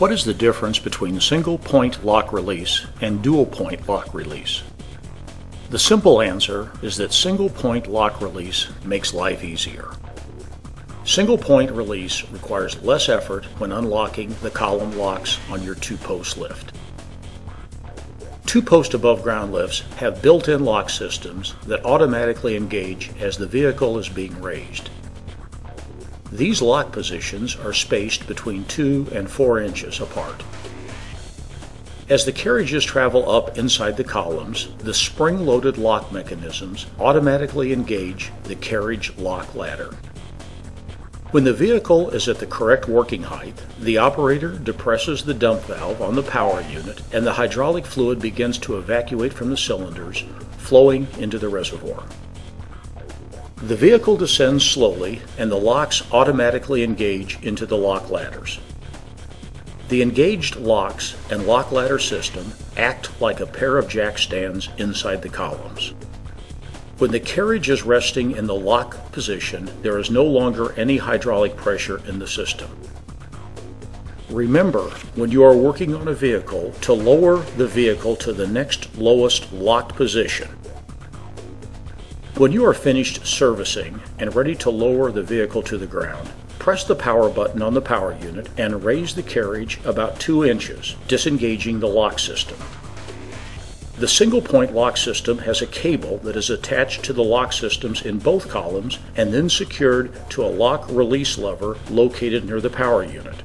What is the difference between single-point lock release and dual-point lock release? The simple answer is that single-point lock release makes life easier. Single-point release requires less effort when unlocking the column locks on your two-post lift. Two-post above-ground lifts have built-in lock systems that automatically engage as the vehicle is being raised. These lock positions are spaced between 2 and 4 inches apart. As the carriages travel up inside the columns, the spring-loaded lock mechanisms automatically engage the carriage lock ladder. When the vehicle is at the correct working height, the operator depresses the dump valve on the power unit and the hydraulic fluid begins to evacuate from the cylinders, flowing into the reservoir. The vehicle descends slowly and the locks automatically engage into the lock ladders. The engaged locks and lock ladder system act like a pair of jack stands inside the columns. When the carriage is resting in the lock position, there is no longer any hydraulic pressure in the system. Remember, when you are working on a vehicle, to lower the vehicle to the next lowest locked position. When you are finished servicing and ready to lower the vehicle to the ground, press the power button on the power unit and raise the carriage about 2 inches, disengaging the lock system. The single-point lock system has a cable that is attached to the lock systems in both columns and then secured to a lock release lever located near the power unit.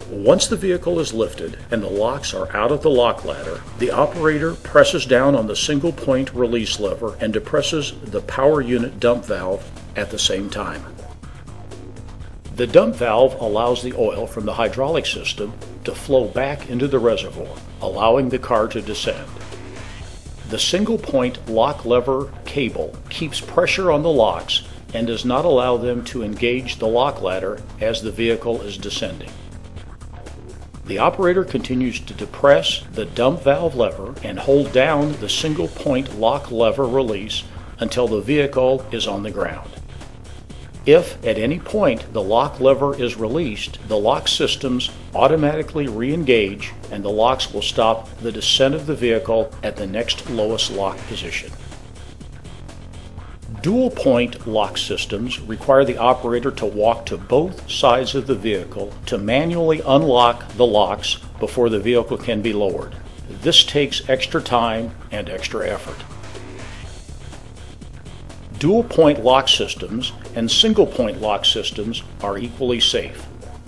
Once the vehicle is lifted and the locks are out of the lock ladder, the operator presses down on the single-point release lever and depresses the power unit dump valve at the same time. The dump valve allows the oil from the hydraulic system to flow back into the reservoir, allowing the car to descend. The single-point lock lever cable keeps pressure on the locks and does not allow them to engage the lock ladder as the vehicle is descending. The operator continues to depress the dump valve lever and hold down the single-point lock lever release until the vehicle is on the ground. If at any point the lock lever is released, the lock systems automatically re-engage and the locks will stop the descent of the vehicle at the next lowest lock position. Dual-point lock systems require the operator to walk to both sides of the vehicle to manually unlock the locks before the vehicle can be lowered. This takes extra time and extra effort. Dual-point lock systems and single-point lock systems are equally safe.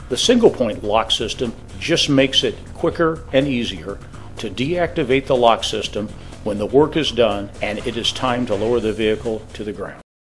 The single-point lock system just makes it quicker and easier to deactivate the lock system when the work is done and it is time to lower the vehicle to the ground.